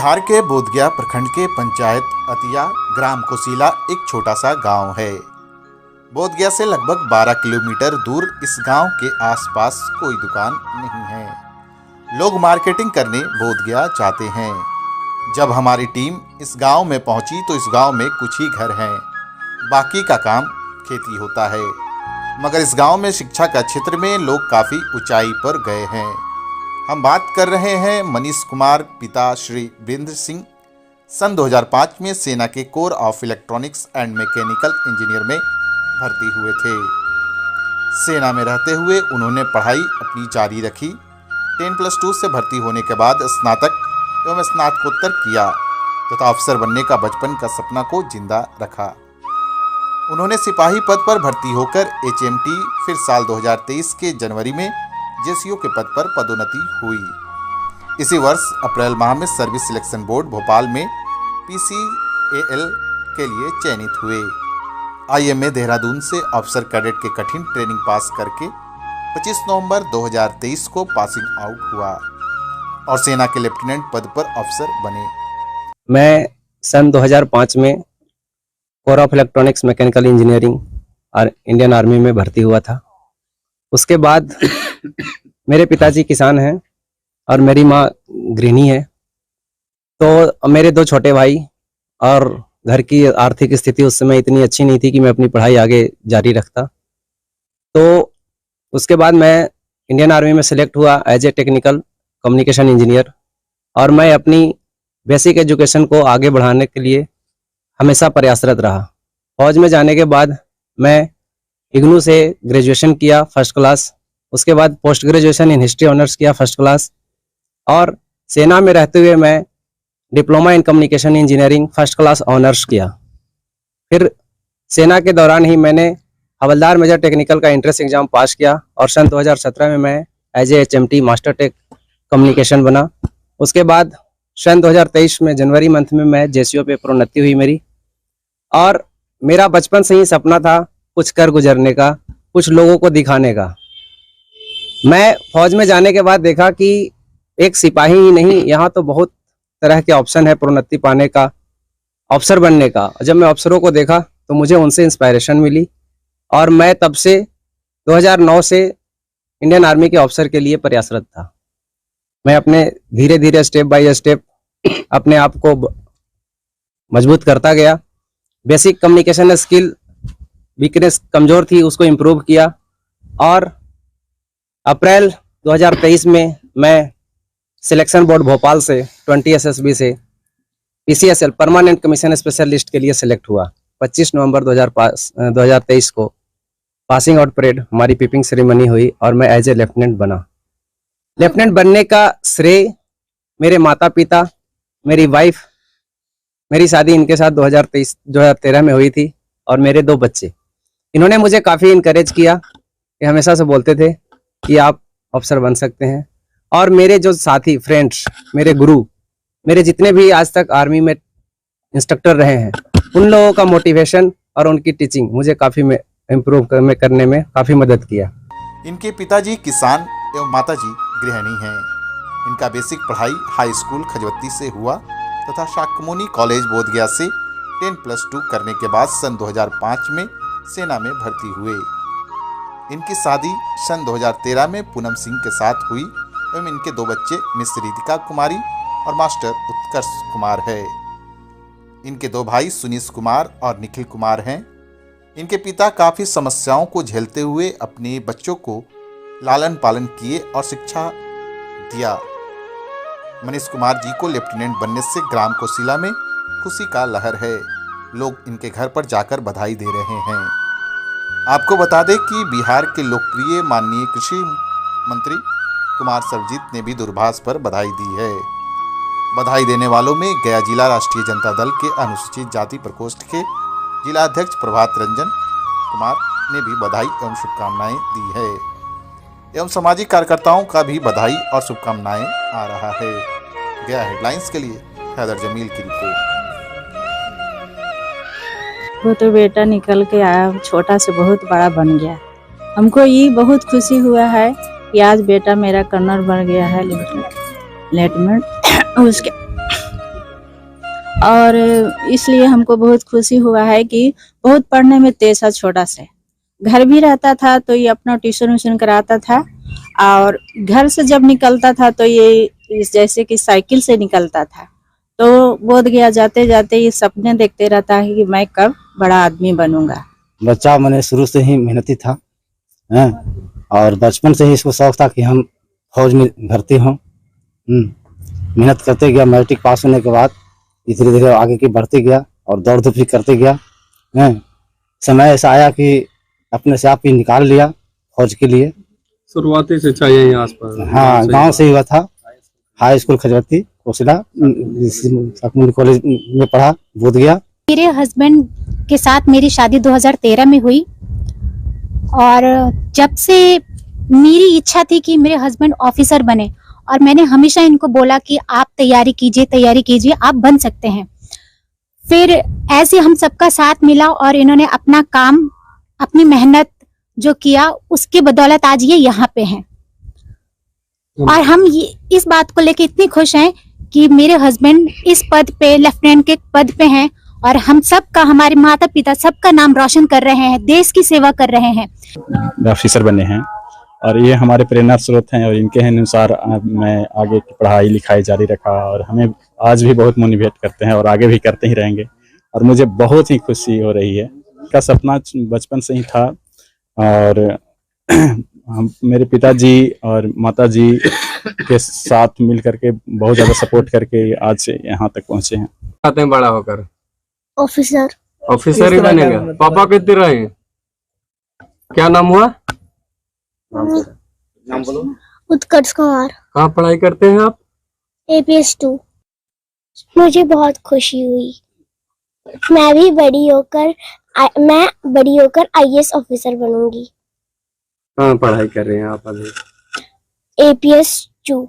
बिहार के बोधगया प्रखंड के पंचायत अतिया ग्राम कोसीला एक छोटा सा गांव है। बोधगया से लगभग 12 किलोमीटर दूर इस गांव के आसपास कोई दुकान नहीं है। लोग मार्केटिंग करने बोधगया जाते हैं। जब हमारी टीम इस गांव में पहुंची तो इस गांव में कुछ ही घर हैं, बाकी का काम खेती होता है। मगर इस गांव में शिक्षा का क्षेत्र में लोग काफ़ी ऊंचाई पर गए हैं। हम बात कर रहे हैं मनीष कुमार पिता श्री वीरेंद्र सिंह। सन 2005 में सेना के core of electronics and mechanical engineer में भर्ती हुए थे। सेना में रहते हुए उन्होंने पढ़ाई अपनी जारी रखी। 10+2 से भर्ती होने के बाद स्नातक एवं स्नातकोत्तर किया तथा अफसर बनने का बचपन का सपना को जिंदा रखा। उन्होंने सिपाही पद पर भर्ती होकर HMT, फिर साल 2023 के जनवरी में JCO के पद पर पदोन्नति हुई। इसी वर्ष अप्रैल माह में सर्विस सिलेक्शन बोर्ड भोपाल में PCAL के लिए चयनित हुए। IMA देहरादून से अफसर कैडेट के कठिन ट्रेनिंग पास करके 25 नवंबर 2023 को पासिंग आउट हुआ और सेना के लेफ्टिनेंट पद पर अफसर बने। मैं सन 2005 में core of electronics mechanical engineering और इंडियन आर्मी में भर्ती हुआ था। उसके बाद मेरे पिताजी किसान हैं और मेरी माँ गृहिणी है। तो मेरे 2 छोटे भाई और घर की आर्थिक स्थिति उस समय इतनी अच्छी नहीं थी कि मैं अपनी पढ़ाई आगे जारी रखता। तो उसके बाद मैं इंडियन आर्मी में सिलेक्ट हुआ as a technical communication engineer और मैं अपनी बेसिक एजुकेशन को आगे बढ़ाने के लिए हमेशा प्रयासरत रहा। फौज में जाने के बाद मैं इग्नू से ग्रेजुएशन किया फर्स्ट क्लास, उसके बाद post graduation in history honours किया फर्स्ट क्लास और सेना में रहते हुए मैं diploma in communication engineering first class honours किया। फिर सेना के दौरान ही मैंने हवलदार मेजर टेक्निकल का एंट्रेंस एग्जाम पास किया और सन 2017 में मैं as a HMT master tech communication बना। उसके बाद सन 2023 में जनवरी मंथ में मैं JCO पे प्रोन्नति हुई मेरी। और मेरा बचपन से ही सपना था कुछ कर गुजरने का, कुछ लोगों को दिखाने का। मैं फौज में जाने के बाद देखा कि एक सिपाही ही नहीं, यहाँ तो बहुत तरह के ऑप्शन है प्रोन्नति पाने का, अफसर बनने का। जब मैं अफसरों को देखा तो मुझे उनसे इंस्पायरेशन मिली और मैं तब से 2009 से इंडियन आर्मी के ऑफिसर के लिए प्रयासरत था। मैं अपने धीरे धीरे स्टेप बाय स्टेप अपने आप को मजबूत करता गया। बेसिक कम्युनिकेशन स्किल वीकनेस कमज़ोर थी, उसको इम्प्रूव किया और अप्रैल 2023 में मैं सिलेक्शन बोर्ड भोपाल से 20 SSB से PCSL परमानेंट कमीशन स्पेशलिस्ट के लिए सिलेक्ट हुआ। 25 नवंबर 2023 को पासिंग आउट परेड हमारी पिपिंग सेरेमनी हुई और मैं एज ए लेफ्टिनेंट बना। लेफ्टिनेंट बनने का श्रेय मेरे माता पिता, मेरी वाइफ, मेरी शादी इनके साथ 2013 में हुई थी और मेरे 2 बच्चे। इन्होंने मुझे काफ़ी इनकरेज किया कि हमेशा से बोलते थे कि आप अफसर बन सकते हैं। और मेरे जो साथी फ्रेंड्स, मेरे गुरु, मेरे जितने भी आज तक आर्मी में इंस्ट्रक्टर रहे हैं, उन लोगों का मोटिवेशन और उनकी टीचिंग मुझे काफ़ी इम्प्रूव करने में काफ़ी मदद किया। इनके पिताजी किसान एवं माताजी गृहिणी हैं। इनका बेसिक पढ़ाई हाई स्कूल खजवत्ती से हुआ तथा शाक्यमुनि कॉलेज बोधगया से 10+2 करने के बाद सन 2005 में सेना में भर्ती हुए। इनकी शादी सन 2013 में पूनम सिंह के साथ हुई एवं इनके 2 बच्चे मिस रितिका कुमारी और मास्टर उत्कर्ष कुमार है। इनके 2 भाई सुनीश कुमार और निखिल कुमार हैं। इनके पिता काफ़ी समस्याओं को झेलते हुए अपने बच्चों को लालन पालन किए और शिक्षा दिया। मनीष कुमार जी को लेफ्टिनेंट बनने से ग्राम कोसीला में खुशी का लहर है। लोग इनके घर पर जाकर बधाई दे रहे हैं। आपको बता दें कि बिहार के लोकप्रिय माननीय कृषि मंत्री कुमार सर्वजीत ने भी दूरभाष पर बधाई दी है। बधाई देने वालों में गया जिला राष्ट्रीय जनता दल के अनुसूचित जाति प्रकोष्ठ के जिला अध्यक्ष प्रभात रंजन कुमार ने भी बधाई एवं शुभकामनाएं दी है एवं सामाजिक कार्यकर्ताओं का भी बधाई और शुभकामनाएं आ रहा है। गया हेडलाइंस के लिए हैदर जमील की रिपोर्ट। वो तो बेटा निकल के आया, छोटा से बहुत बड़ा बन गया। हमको ये बहुत खुशी हुआ है कि आज बेटा मेरा कर्नल बन गया है, लेफ्टिनेंट। उसके और इसलिए हमको बहुत खुशी हुआ है कि बहुत पढ़ने में तेज है छोटा से। घर भी रहता था तो ये अपना ट्यूशन व्यूशन कराता था, और घर से जब निकलता था तो ये जैसे कि साइकिल से निकलता था। तो बोध गया जाते जाते ये सपने देखते रहता है कि मैं कब बड़ा आदमी बनूंगा। बच्चा मैंने शुरू से ही मेहनती था हैं, और बचपन से ही इसको शौक था कि हम फौज में भर्ती हों। मेहनत करते गया, मैट्रिक पास होने के बाद धीरे धीरे आगे की बढ़ते गया और दौड़ धूप भी करते गया हैं। समय ऐसा आया कि अपने से आप ही निकाल लिया फौज के लिए। शुरुआती शिक्षा यहीं आसपास? हाँ, गांव से ही हुआ था। हाई स्कूल खजवती कोसिला कॉलेज में पढ़ा, बोध गया। मेरे हस्बैंड के साथ मेरी शादी 2013 में हुई, और जब से मेरी इच्छा थी कि मेरे हस्बैंड ऑफिसर बने, और मैंने हमेशा इनको बोला कि आप तैयारी कीजिए, आप बन सकते हैं। फिर ऐसे हम सबका साथ मिला और इन्होंने अपना काम, अपनी मेहनत जो किया, उसके बदौलत आज ये यहाँ पे हैं। और हम इस बात को लेके इतनी खुश हैं कि मेरे हस्बैंड इस पद पे, लेफ्टिनेंट के पद पे हैं, और हम सबका, हमारे माता पिता सबका नाम रोशन कर रहे हैं, देश की सेवा कर रहे हैं। ऑफिसर बने हैं और ये हमारे प्रेरणा स्रोत हैं, और इनके अनुसार मैं आगे की पढ़ाई लिखाई जारी रखा, और हमें आज भी बहुत मोटिवेट करते हैं और आगे भी करते ही रहेंगे। और मुझे बहुत ही खुशी हो रही है। का सपना बचपन से ही था, और मेरे पिताजी और माताजी के साथ मिल करके बहुत ज़्यादा सपोर्ट करके आज से यहाँ तक पहुँचे हैं। चाहते हैं बड़ा होकर? ऑफिसर। ऑफिसर ही बनेगा? पापा कितने रहे? क्या नाम हुआ? नाम बोलो। उत्कर्ष कुमार। कहाँ पढ़ाई करते हैं आप? APS 2। मुझे बहुत खुशी हुई। मैं बड़ी होकर IAS ऑफिसर बनूंगी। कहाँ पढ़ाई कर रहे हैं आप अभी? APS 2।